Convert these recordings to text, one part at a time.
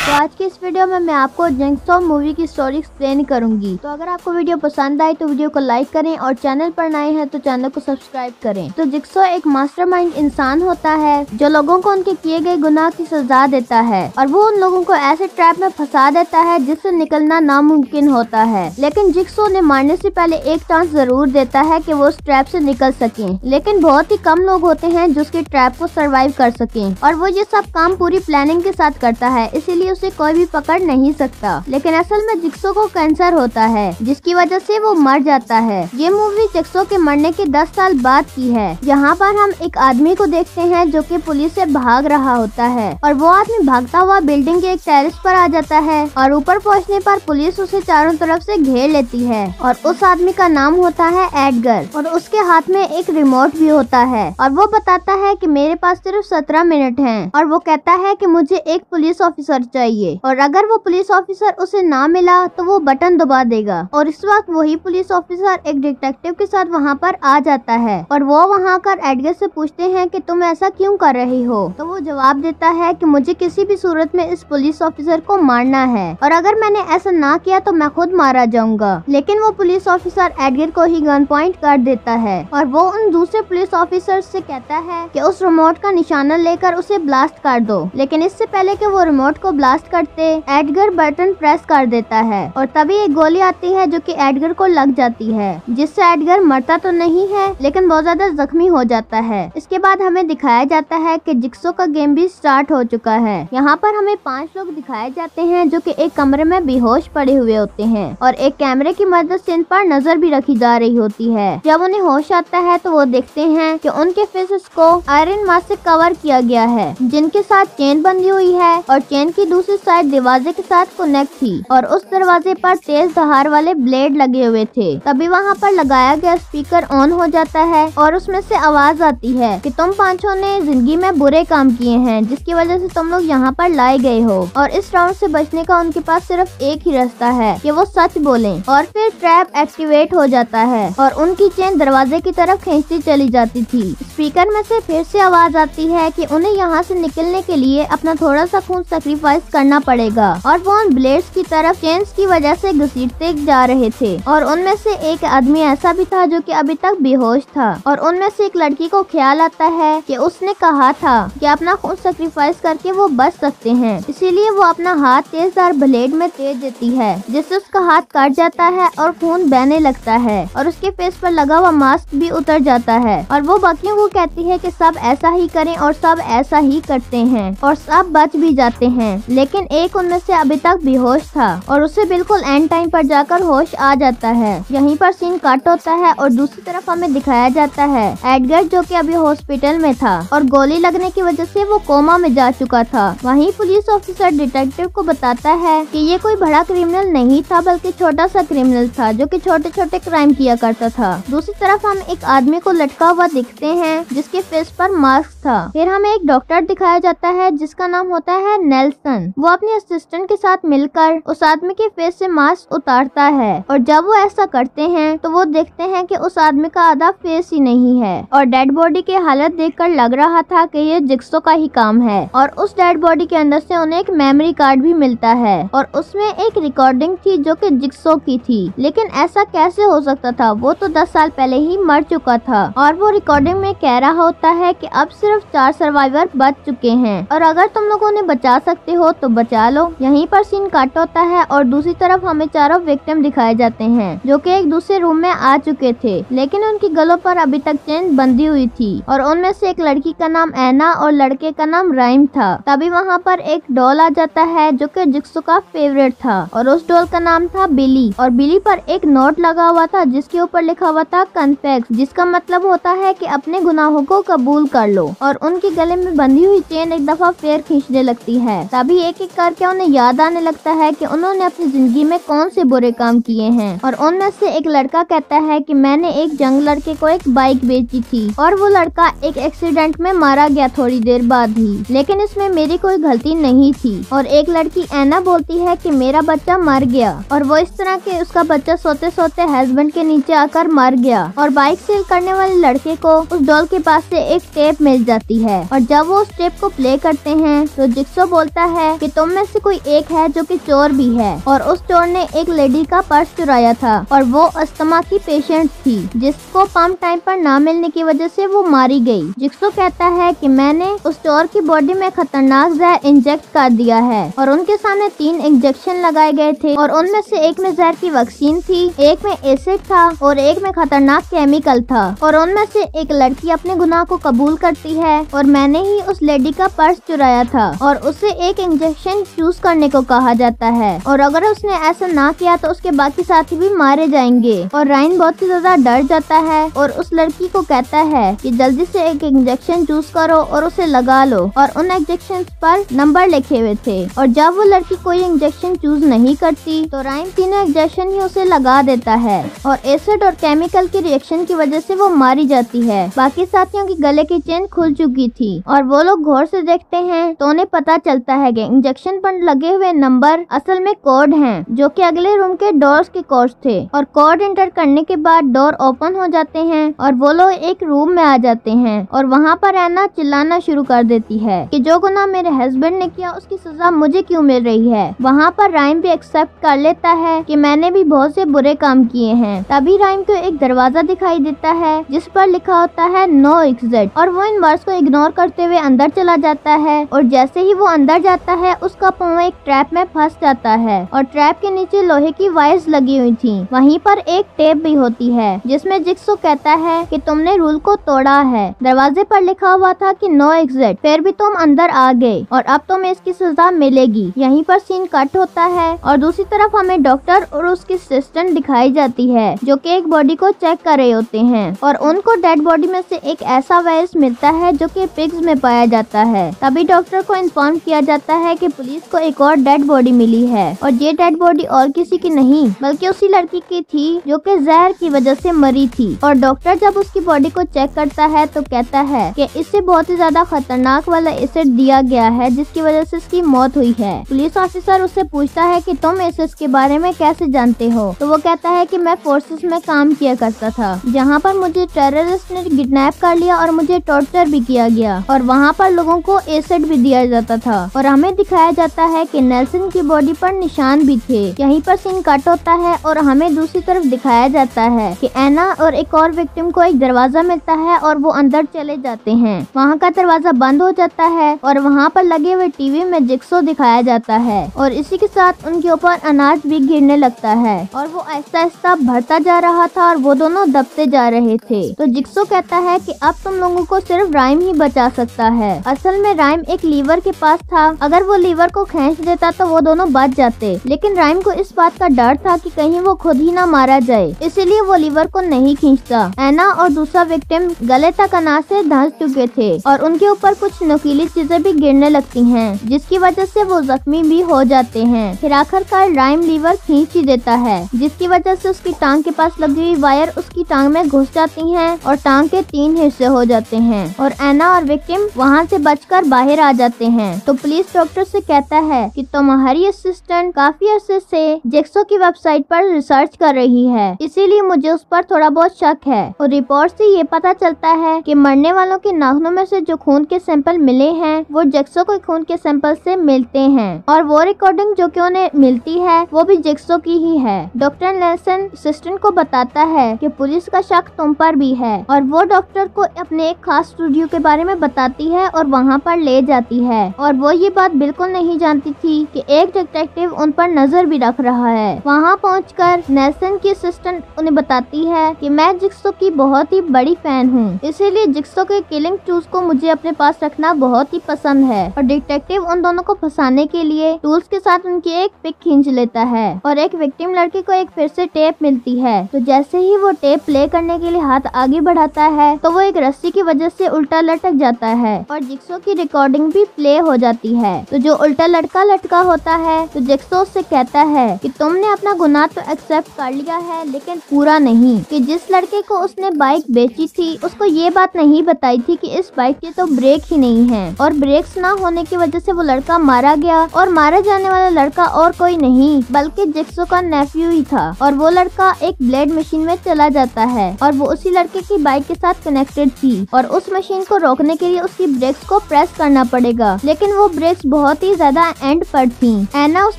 तो आज की इस वीडियो में मैं आपको जिक्सो मूवी की स्टोरी एक्सप्लेन करूंगी। तो अगर आपको वीडियो पसंद आए तो वीडियो को लाइक करें और चैनल पर नए हैं तो चैनल को सब्सक्राइब करें। तो जिक्सो एक मास्टरमाइंड इंसान होता है जो लोगों को उनके किए गए गुनाह की सजा देता है और वो उन लोगों को ऐसे ट्रैप में फंसा देता है जिससे निकलना नामुमकिन होता है। लेकिन जिक्सो ने मारने से पहले एक चांस जरूर देता है कि वो उस ट्रैप से निकल सके, लेकिन बहुत ही कम लोग होते हैं जो उसके ट्रैप को सरवाइव कर सके और वो ये सब काम पूरी प्लानिंग के साथ करता है, इसीलिए उसे कोई भी पकड़ नहीं सकता। लेकिन असल में जिक्सो को कैंसर होता है जिसकी वजह से वो मर जाता है। ये मूवी जिक्सो के मरने के 10 साल बाद की है। यहाँ पर हम एक आदमी को देखते हैं जो कि पुलिस से भाग रहा होता है और वो आदमी भागता हुआ बिल्डिंग के एक टेरेस पर आ जाता है और ऊपर पहुँचने पर पुलिस उसे चारों तरफ से घेर लेती है और उस आदमी का नाम होता है एडगर और उसके हाथ में एक रिमोट भी होता है और वो बताता है कि मेरे पास सिर्फ 17 मिनट हैं और वो कहता है कि मुझे एक पुलिस ऑफिसर चाहिए और अगर वो पुलिस ऑफिसर उसे ना मिला तो वो बटन दबा देगा और इस वक्त वही पुलिस ऑफिसर एक डिटेक्टिव के साथ वहाँ पर आ जाता है और वो वहाँ कर एडगर से पूछते हैं कि तुम ऐसा क्यों कर रही हो। तो वो जवाब देता है कि मुझे किसी भी सूरत में इस पुलिस ऑफिसर को मारना है और अगर मैंने ऐसा ना किया तो मैं खुद मारा जाऊंगा। लेकिन वो पुलिस ऑफिसर एडगर को ही गन पॉइंट कर देता है और वो उन दूसरे पुलिस ऑफिसर से कहता है कि उस रिमोट का निशाना लेकर उसे ब्लास्ट कर दो। लेकिन इससे पहले कि वो रिमोट को ब्लास्ट करते एडगर बटन प्रेस कर देता है और तभी एक गोली आती है जो कि एडगर को लग जाती है जिससे एडगर मरता तो नहीं है लेकिन बहुत ज्यादा जख्मी हो जाता है। इसके बाद हमें दिखाया जाता है कि जिक्सो का गेम भी स्टार्ट हो चुका है। यहाँ पर हमें 5 लोग दिखाए जाते हैं जो कि एक कमरे में बेहोश पड़े हुए होते हैं और एक कैमरे की मदद से इन पर नजर भी रखी जा रही होती है। जब उन्हें होश आता है तो वो देखते हैं कि उनके फेसेस को आयरन मास्क से कवर किया गया है जिनके साथ चेन बंधी हुई है और चेन की दूसरी साइड दरवाजे के साथ कनेक्ट थी और उस दरवाजे पर तेज धार वाले ब्लेड लगे हुए थे। तभी वहाँ पर लगाया गया स्पीकर ऑन हो जाता है और उसमें से आवाज आती है कि तुम पांचों ने जिंदगी में बुरे काम किए हैं जिसकी वजह से तुम लोग यहाँ पर लाए गए हो और इस राउंड से बचने का उनके पास सिर्फ एक ही रास्ता है कि वो सच बोलें। और फिर ट्रैप एक्टिवेट हो जाता है और उनकी चेन दरवाजे की तरफ खींचती चली जाती थी। स्पीकर में से फिर से आवाज आती है कि उन्हें यहाँ से निकलने के लिए अपना थोड़ा सा खून सैक्रिफाइस करना पड़ेगा और वो उन ब्लेड्स की तरफ चेन्स की वजह से घसीटते जा रहे थे और उनमें से एक आदमी ऐसा भी था जो कि अभी तक बेहोश था और उनमें से एक लड़की को ख्याल आता है कि उसने कहा था कि अपना खून सैक्रिफाइस करके वो बच सकते हैं, इसीलिए वो अपना हाथ तेजधार ब्लेड में तेज देती है जिससे उसका हाथ कट जाता है और खून बहने लगता है और उसके फेस पर लगा हुआ मास्क भी उतर जाता है और वो बाकियों को कहती है कि सब ऐसा ही करें और सब ऐसा ही करते हैं और सब बच भी जाते हैं। लेकिन एक उनमें से अभी तक बेहोश था और उसे बिल्कुल एंड टाइम पर जाकर होश आ जाता है। यहीं पर सीन कट होता है और दूसरी तरफ हमें दिखाया जाता है एडगर जो कि अभी हॉस्पिटल में था और गोली लगने की वजह से वो कोमा में जा चुका था। वहीं पुलिस ऑफिसर डिटेक्टिव को बताता है कि ये कोई बड़ा क्रिमिनल नहीं था बल्कि छोटा सा क्रिमिनल था जो कि छोटे छोटे क्राइम किया करता था। दूसरी तरफ हम एक आदमी को लटका हुआ दिखते हैं जिसके फेस पर मास्क था। फिर हमें एक डॉक्टर दिखाया जाता है जिसका नाम होता है नेल्सन। वो अपने असिस्टेंट के साथ मिलकर उस आदमी के फेस से मास्क उतारता है और जब वो ऐसा करते हैं तो वो देखते हैं कि उस आदमी का आधा फेस ही नहीं है और डेड बॉडी की हालत देखकर लग रहा था कि ये जिक्सो का ही काम है और उस डेड बॉडी के अंदर से उन्हें एक मेमोरी कार्ड भी मिलता है और उसमें एक रिकॉर्डिंग थी जो कि जिक्सो की थी। लेकिन ऐसा कैसे हो सकता था, वो तो 10 साल पहले ही मर चुका था और वो रिकॉर्डिंग में कह रहा होता है कि अब सिर्फ 4 सर्वाइवर बच चुके हैं और अगर तुम लोगों ने बचा सकते हो तो बचा लो। यहीं पर सीन कट होता है और दूसरी तरफ हमें चारों विक्टिम दिखाए जाते हैं जो कि एक दूसरे रूम में आ चुके थे लेकिन उनकी गलों पर अभी तक चेन बंधी हुई थी और उनमें से एक लड़की का नाम एना और लड़के का नाम राइम था। तभी वहाँ पर एक डॉल आ जाता है जो कि जिक्सो का फेवरेट था और उस डॉल का नाम था बिली और बिली पर एक नोट लगा हुआ था जिसके ऊपर लिखा हुआ था कन्फेस, जिसका मतलब होता है कि अपने गुनाहों को कबूल कर लो। और उनके गले में बंधी हुई चेन एक दफा फिर खींचने लगती है। तभी एक एक करके उन्हें याद आने लगता है कि उन्होंने अपनी जिंदगी में कौन से बुरे काम किए हैं और उनमें से एक लड़का कहता है कि मैंने एक जंग लड़के को एक बाइक बेची थी और वो लड़का एक एक्सीडेंट में मारा गया थोड़ी देर बाद ही, लेकिन इसमें मेरी कोई गलती नहीं थी। और एक लड़की एना बोलती है कि मेरा बच्चा मर गया और वो इस तरह के उसका बच्चा सोते सोते हस्बैंड के नीचे आकर मर गया। और बाइक सेल करने वाले लड़के को उस डॉल के पास से एक टेप मिल जाती है और जब वो उस टेप को प्ले करते हैं तो जिक्सो बोलता है कि तुम में से कोई एक है जो कि चोर भी है, और उस चोर ने एक लेडी का पर्स चुराया था और वो अस्थमा की पेशेंट थी जिसको पंप टाइम पर ना मिलने की वजह से वो मारी गई। जिक्सो कहता है कि मैंने उस चोर की बॉडी में खतरनाक जहर इंजेक्ट कर दिया है और उनके सामने 3 इंजेक्शन लगाए गए थे और उनमें से एक में जहर की वैक्सीन थी, एक में एसिड था और एक में खतरनाक केमिकल था, और उनमें से एक लड़की अपने गुनाह को कबूल करती है और मैंने ही उस लेडी का पर्स चुराया था और उसे एक इंजेक्शन चूज करने को कहा जाता है, और अगर उसने ऐसा ना किया तो उसके बाकी साथी भी मारे जाएंगे। और रायन बहुत ही ज्यादा डर जाता है और उस लड़की को कहता है कि जल्दी से एक इंजेक्शन चूज करो और उसे लगा लो, और उन इंजेक्शन पर नंबर लिखे हुए थे, और जब वो लड़की कोई इंजेक्शन चूज नहीं करती तो रायन 3 इंजेक्शन ही उसे लगा देता है और एसिड और केमिकल की रिएक्शन की वजह से वो मारी जाती है। बाकी साथियों की गले की चेन खुल चुकी थी और वो लोग गौर से देखते हैं तो उन्हें पता चलता है कि इंजेक्शन पर लगे हुए नंबर असल में कोड हैं, जो कि अगले रूम के डोर्स के कोड थे, और कोड एंटर करने के बाद डोर ओपन हो जाते हैं और वो लोग एक रूम में आ जाते हैं, और वहाँ पर ऐना चिल्लाना शुरू कर देती है कि जो गुनाह मेरे हस्बैंड ने किया उसकी सजा मुझे क्यों मिल रही है। वहाँ पर राइम भी एक्सेप्ट कर लेता है कि मैंने भी बहुत से बुरे काम किए हैं। तभी राइम को एक दरवाजा दिखाई देता है जिस पर लिखा होता है नो एग्जिट, और वो इन वर्ड्स को इग्नोर करते हुए अंदर चला जाता है, और जैसे ही वो अंदर जाता है उसका पाँव एक ट्रैप में फंस जाता है और ट्रैप के नीचे लोहे की वायर्स लगी हुई थी। वहीं पर एक टेप भी होती है जिसमें जिक्सो कहता है कि तुमने रूल को तोड़ा है, दरवाजे पर लिखा हुआ था कि नो एग्जिट, फिर भी तुम अंदर आ गए और अब तुम्हें इसकी सजा मिलेगी। यहीं पर सीन कट होता है और दूसरी तरफ हमें डॉक्टर और उसकी असिस्टेंट दिखाई जाती है जो कि एक बॉडी को चेक कर रहे होते हैं, और उनको डेड बॉडी में से एक ऐसा वायरस मिलता है जो कि पिग्स में पाया जाता है। तभी डॉक्टर को इन्फॉर्म किया जाता है कि पुलिस को एक और डेड बॉडी मिली है, और ये डेड बॉडी और किसी की नहीं बल्कि उसी लड़की की थी जो कि जहर की वजह से मरी थी। और डॉक्टर जब उसकी बॉडी को चेक करता है तो कहता है कि इससे बहुत ही ज्यादा खतरनाक वाला एसिड दिया गया है जिसकी वजह से इसकी मौत हुई है। पुलिस ऑफिसर उससे पूछता है कि तुम एसिड के बारे में कैसे जानते हो, तो वो कहता है कि मैं फोर्सेस में काम किया करता था जहाँ पर मुझे टेररिस्ट ने किडनैप कर लिया और मुझे टॉर्चर भी किया गया, और वहाँ पर लोगों को एसिड भी दिया जाता था, और हमें दिखाया जाता है कि नेल्सन की बॉडी पर निशान भी थे। यहीं पर सीन कट होता है और हमें दूसरी तरफ दिखाया जाता है कि ऐना और एक और विक्टिम को एक दरवाजा मिलता है और वो अंदर चले जाते हैं। वहाँ का दरवाजा बंद हो जाता है और वहाँ पर लगे हुए टीवी में जिक्सो दिखाया जाता है, और इसी के साथ उनके ऊपर अनाज भी गिरने लगता है और वो आहिस्ता आहिस्ता भरता जा रहा था और वो दोनों दबते जा रहे थे। तो जिक्सो कहता है कि अब तुम लोगों को सिर्फ राइम ही बचा सकता है। असल में राइम एक लीवर के पास था, अगर वो लीवर को खींच देता तो वो दोनों बच जाते, लेकिन राइम को इस बात का डर था कि कहीं वो खुद ही ना मारा जाए, इसीलिए वो लीवर को नहीं खींचता। ऐना और दूसरा विक्टिम गले तक अनाज से धंस चुके थे और उनके ऊपर कुछ नुकीली चीजें भी गिरने लगती हैं, जिसकी वजह से वो जख्मी भी हो जाते हैं। फिर आखिरकार राइम लीवर खींच ही देता है, जिसकी वजह से उसकी टांग के पास लगी हुई वायर उसकी टांग में घुस जाती हैं और टांग के 3 हिस्से हो जाते हैं, और ऐना और विक्टिम वहाँ से बचकर बाहर आ जाते हैं। तो पुलिस डॉक्टर से कहता है कि तुम्हारी असिस्टेंट काफी अरसे से जिक्सो की वेबसाइट पर रिसर्च कर रही है, इसीलिए मुझे उस पर थोड़ा बहुत शक है, और रिपोर्ट से ये पता चलता है कि मरने वालों के नाखूनों में से जो खून के सैंपल मिले हैं वो जिक्सो के खून के सैंपल से मिलते हैं, और वो रिकॉर्डिंग जो कि उन्हें मिलती है वो भी जिक्सो की ही है। डॉक्टर नेल्सन असिस्टेंट को बताता है कि पुलिस का शक तुम पर भी है, और वो डॉक्टर को अपने एक खास स्टूडियो के बारे में बताती है और वहाँ पर ले जाती है, और वो ये बात बिल्कुल नहीं जानती थी कि एक डिटेक्टिव उन पर नजर भी रख रहा है। वहाँ पहुंचकर नेल्सन की असिस्टेंट उन्हें बताती है कि मैं जिक्सो की बहुत ही बड़ी फैन हूँ, इसीलिए जिक्सो के किलिंग टूल्स को मुझे अपने पास रखना बहुत ही पसंद है, और डिटेक्टिव उन दोनों को फंसाने के लिए टूल्स के साथ उनकी एक पिक खींच लेता है, और एक विक्टिम लड़की को एक फिर से टेप मिलती है। तो जैसे ही वो टेप प्ले करने के लिए हाथ आगे बढ़ाता है तो वो एक रस्सी की वजह से उल्टा लटक जाता है और जिक्सो की रिकॉर्डिंग भी प्ले हो जाती है। तो जो उल्टा लटका लटका होता है तो जिक्सो उससे कहता है कि तुमने अपना गुनाह तो एक्सेप्ट कर लिया है लेकिन पूरा नहीं, कि जिस लड़के को उसने बाइक बेची थी उसको ये बात नहीं बताई थी कि इस बाइक के तो ब्रेक ही नहीं है, और ब्रेक्स ना होने की वजह से वो लड़का मारा गया, और मारा जाने वाला लड़का और कोई नहीं बल्कि जिक्सो का नेफ्यू ही था, और वो लड़का एक ब्लेड मशीन में चला जाता है और वो उसी लड़के की बाइक के साथ कनेक्टेड थी, और उस मशीन को रोकने के लिए उसकी ब्रेक्स को प्रेस करना पड़ेगा, लेकिन वो ब्रेक्स बहुत बहुत ही ज्यादा एंड पर थी। एना उस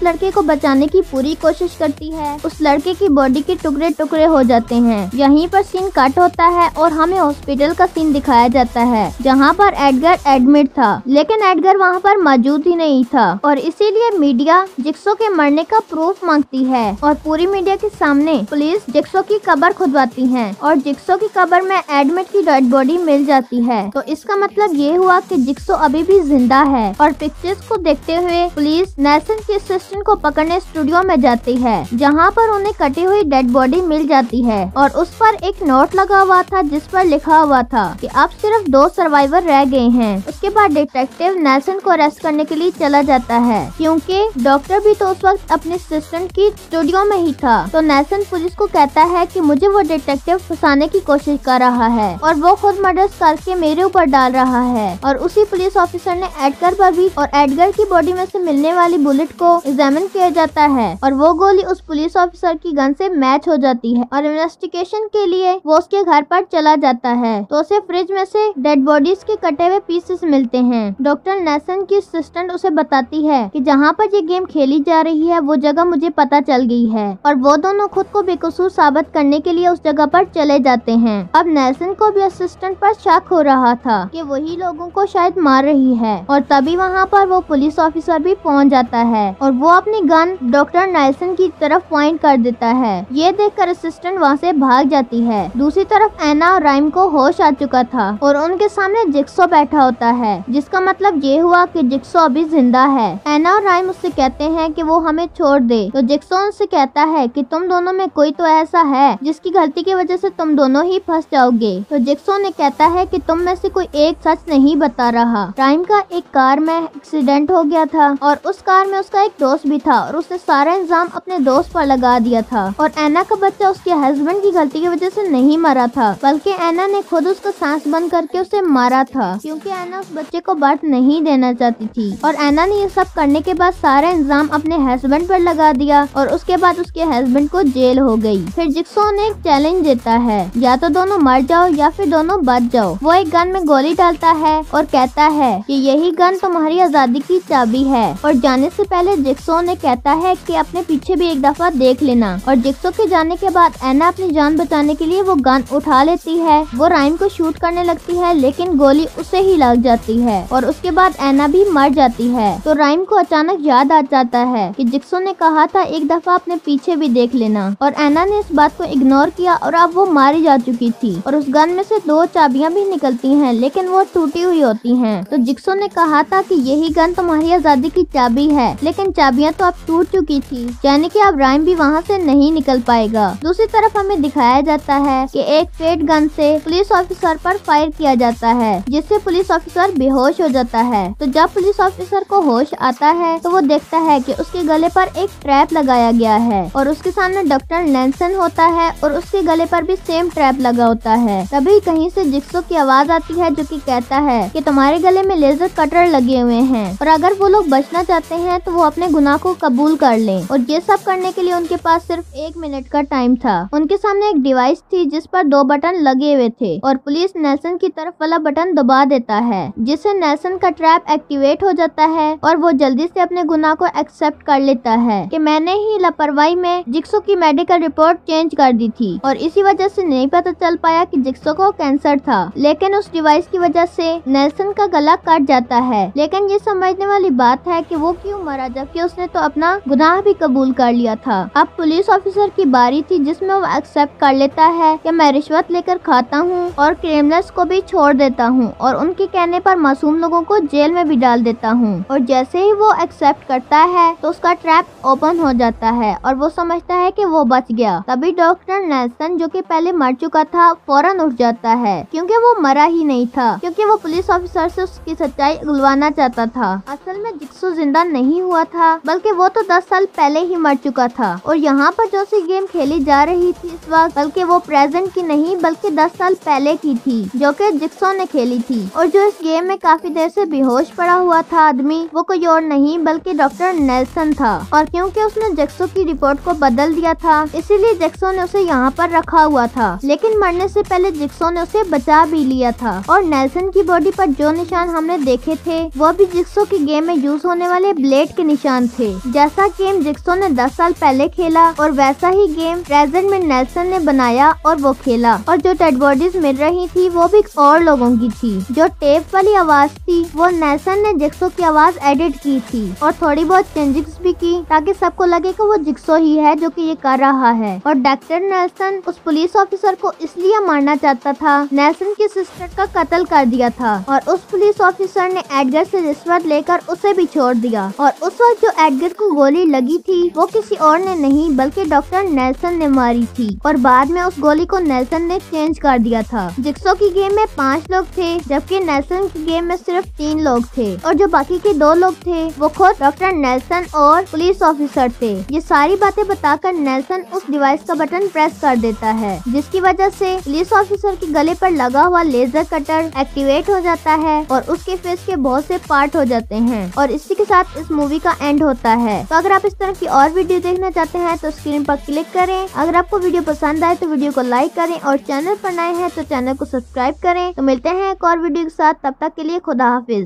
लड़के को बचाने की पूरी कोशिश करती है। उस लड़के की बॉडी के टुकड़े टुकड़े हो जाते हैं। यहीं पर सीन कट होता है और हमें हॉस्पिटल का सीन दिखाया जाता है जहाँ पर एडगर एडमिट था, लेकिन एडगर वहाँ पर मौजूद ही नहीं था और इसीलिए मीडिया जिक्सो के मरने का प्रूफ मांगती है और पूरी मीडिया के सामने पुलिस जिक्सो की कब्र खुदवाती है और जिक्सो की कब्र में एडमिट की डेड बॉडी मिल जाती है। तो इसका मतलब ये हुआ कि जिक्सो अभी भी जिंदा है और पिक्चर्स को देखते हुए पुलिस नेल्सन के असिस्टेंट को पकड़ने स्टूडियो में जाती है जहाँ पर उन्हें कटी हुई डेड बॉडी मिल जाती है और उस पर एक नोट लगा हुआ था जिस पर लिखा हुआ था कि अब सिर्फ 2 सर्वाइवर रह गए हैं। उसके बाद डिटेक्टिव नेल्सन को अरेस्ट करने के लिए चला जाता है क्योंकि डॉक्टर भी तो उस वक्त अपने असिस्टेंट की स्टूडियो में ही था। तो नेल्सन पुलिस को कहता है कि मुझे वो डिटेक्टिव फंसाने की कोशिश कर रहा है और वो खुद मर्डर्स करके मेरे ऊपर डाल रहा है और उसी पुलिस ऑफिसर ने एडगर पर भी और एडगर की बॉडी में से मिलने वाली बुलेट को एग्जामिन किया जाता है और वो गोली उस पुलिस ऑफिसर की गन से मैच हो जाती है और इन्वेस्टिगेशन के लिए वो उसके घर पर चला जाता है तो उसे फ्रिज में से डेड बॉडीज के कटे हुए पीसेस मिलते हैं। डॉक्टर नेल्सन की असिस्टेंट उसे बताती है कि जहाँ पर ये गेम खेली जा रही है वो जगह मुझे पता चल गई है और वो दोनों खुद को बेकसूर साबित करने के लिए उस जगह पर चले जाते हैं। अब नेल्सन को भी असिस्टेंट पर शक हो रहा था कि वही लोगों को शायद मार रही है और तभी वहाँ पर वो पुलिस ऑफिसर भी पहुँच जाता है और वो अपनी गन डॉक्टर नेल्सन की तरफ पॉइंट कर देता है। ये देखकर असिस्टेंट वहाँ से भाग जाती है। दूसरी तरफ एना और राइम को होश आ चुका था और उनके सामने जिक्सो बैठा होता है जिसका मतलब ये हुआ कि जिक्सो अभी जिंदा है। एना और राइम उससे कहते हैं कि वो हमें छोड़ दे तो जिक्सो उनसे कहता है कि तुम दोनों में कोई तो ऐसा है जिसकी गलती की वजह से तुम दोनों ही फंस जाओगे। तो जिक्सो ने कहता है कि तुम में से कोई एक सच नहीं बता रहा। राइम का एक कार में एक्सीडेंट हो गया था और उस कार में उसका एक दोस्त भी था और उसने सारा इल्जाम अपने दोस्त पर लगा दिया था और एना का बच्चा उसके हस्बैंड की गलती की वजह से नहीं मरा था बल्कि एना ने खुद उसका सांस बंद करके उसे मारा था क्योंकि एना उस बच्चे को बर्थ नहीं देना चाहती थी और एना ने ये सब करने के बाद सारा इल्जाम अपने हस्बैंड पर लगा दिया और उसके बाद उसके हस्बैंड को जेल हो गई। फिर जिक्सो ने एक चैलेंज देता है या तो दोनों मर जाओ या फिर दोनों बच जाओ। वो एक गन में गोली डालता है और कहता है कि यही गन तुम्हारी आजादी की चाबी है और जाने से पहले जिक्सो ने कहता है कि अपने पीछे भी एक दफा देख लेना और जिक्सो के जाने के बाद एना अपनी जान बचाने के लिए वो गन उठा लेती है। वो राइम को शूट करने लगती है लेकिन गोली उसे ही लग जाती है और उसके बाद एना भी मर जाती है। तो राइम को अचानक याद आ जाता है कि जिक्सो ने कहा था एक दफा अपने पीछे भी देख लेना और एना ने इस बात को इग्नोर किया और अब वो मारी जा चुकी थी और उस गन में से 2 चाबियां भी निकलती हैं लेकिन वो टूटी हुई होती हैं। तो जिक्सो ने कहा था कि यही गन तुम्हारी आजादी की चाबी है लेकिन चाबियां तो अब टूट चुकी थी यानी कि अब राइम भी वहाँ से नहीं निकल पाएगा। दूसरी तरफ हमें दिखाया जाता है कि एक फेट गन से पुलिस ऑफिसर पर फायर किया जाता है जिससे पुलिस ऑफिसर बेहोश हो जाता है। तो जब पुलिस ऑफिसर को होश आता है तो वो देखता है कि उसके गले पर एक ट्रैप लगाया गया है और उसके सामने डॉक्टर नेल्सन होता है और उसके गले पर भी सेम ट्रैप लगा होता है। तभी कहीं से जिक्सो की आवाज आती है जो कि कहता है कि तुम्हारे गले में लेजर कटर लगे हुए हैं और अगर वो लोग बचना चाहते हैं तो वो अपने गुनाह को कबूल कर लें। और ये सब करने के लिए उनके पास सिर्फ 1 मिनट का टाइम था। उनके सामने एक डिवाइस थी जिस पर 2 बटन लगे हुए थे और पुलिस नेल्सन की तरफ वाला बटन दबा देता है जिससे नेल्सन का ट्रैप एक्टिवेट हो जाता है और वो जल्दी से अपने गुनाह को एक्सेप्ट कर लेता है कि मैंने ही लापरवाही में जिक्सो की मेडिकल रिपोर्ट चेंज कर दी थी और इसी वजह से नहीं पता चल पाया कि जिक्सो को कैंसर था। लेकिन उस डिवाइस की वजह से नेल्सन का गला कट जाता है। लेकिन ये समझने वाली बात है कि वो क्यों मरा जबकि उसने तो अपना गुनाह भी कबूल कर लिया था। अब पुलिस ऑफिसर की बारी थी जिसमें वो एक्सेप्ट कर लेता है कि मैं रिश्वत लेकर खाता हूँ और क्रिमिनल्स को भी छोड़ देता हूँ और उनके कहने पर मासूम लोगों को जेल में भी डाल देता हूँ। और जैसे ही वो एक्सेप्ट करता है तो उसका ट्रैप ओपन हो जाता है और वो समझता है कि वो बच गया। तभी डॉक्टर नेल्सन जो कि पहले मर चुका था फौरन उठ जाता है क्योंकि वो मरा ही नहीं था, क्योंकि वो पुलिस ऑफिसर से उसकी सच्चाई उगलवाना चाहता था। असल में जिक्सो जिंदा नहीं हुआ था बल्कि वो तो 10 साल पहले ही मर चुका था और यहाँ पर जो सी गेम खेली जा रही थी इस वक्त बल्कि वो प्रेजेंट की नहीं बल्कि 10 साल पहले की थी जो कि जिक्सो ने खेली थी। और जो इस गेम में काफी देर से बेहोश पड़ा हुआ था आदमी वो कोई और नहीं बल्कि डॉक्टर नेल्सन था और क्योंकि उसने जिक्सो की रिपोर्ट को बदल दिया था इसीलिए जिक्सो ने उसे यहाँ पर रखा हुआ था। लेकिन मरने से पहले जिक्सो ने उसे बचा भी लिया था और नेल्सन की बॉडी पर जो निशान हमने देखे थे वो भी जिक्सो के गेम में यूज होने वाले ब्लेड के निशान थे। जैसा गेम जिक्सो ने 10 साल पहले खेला और वैसा ही गेम प्रेजेंट में नेल्सन ने बनाया और वो खेला। और जो डेड बॉडीज मिल रही थी वो भी और लोगों की थी। जो टेप वाली आवाज थी वो नेल्सन ने जिक्सो की आवाज एडिट की थी और थोड़ी बहुत चेंजेस भी की ताकि सबको लगे कि वो जिक्सो ही है जो कि ये कर रहा है। और डॉक्टर नेल्सन उस पुलिस ऑफिसर को इसलिए मारना चाहता था, नेल्सन की सिस्टर का कत्ल कर दिया था और उस पुलिस ऑफिसर ने एडगर से रिश्वत लेकर उसे भी छोड़ दिया। और उस वक्त जो एडगर को गोली लगी थी वो किसी और ने नहीं बल्कि डॉक्टर नेल्सन ने मारी थी और बाद में उस गोली को नेल्सन ने चेंज कर दिया था। जिक्सो की गेम में 5 लोग थे जबकि नेल्सन की गेम में सिर्फ 3 लोग थे और जो बाकी के 2 लोग थे वो खुद डॉक्टर नेल्सन और पुलिस ऑफिसर थे। ये सारी बातें बताकर नेल्सन उस डिवाइस का बटन प्रेस कर देता है जिसकी वजह से पुलिस ऑफिसर के गले पर लगा हुआ लेजर कटर एक्टिवेट हो जाता है और उसके फेस के बहुत से पार्ट हो जाते हैं और इसी के साथ इस मूवी का एंड होता है। तो अगर आप इस तरह की और वीडियो देखना चाहते हैं तो स्क्रीन पर क्लिक करें। अगर आपको वीडियो पसंद आए तो वीडियो को लाइक करें और चैनल पर नए हैं तो चैनल को सब्सक्राइब करें। तो मिलते हैं एक और वीडियो के साथ, तब तक के लिए खुदा हाफिज।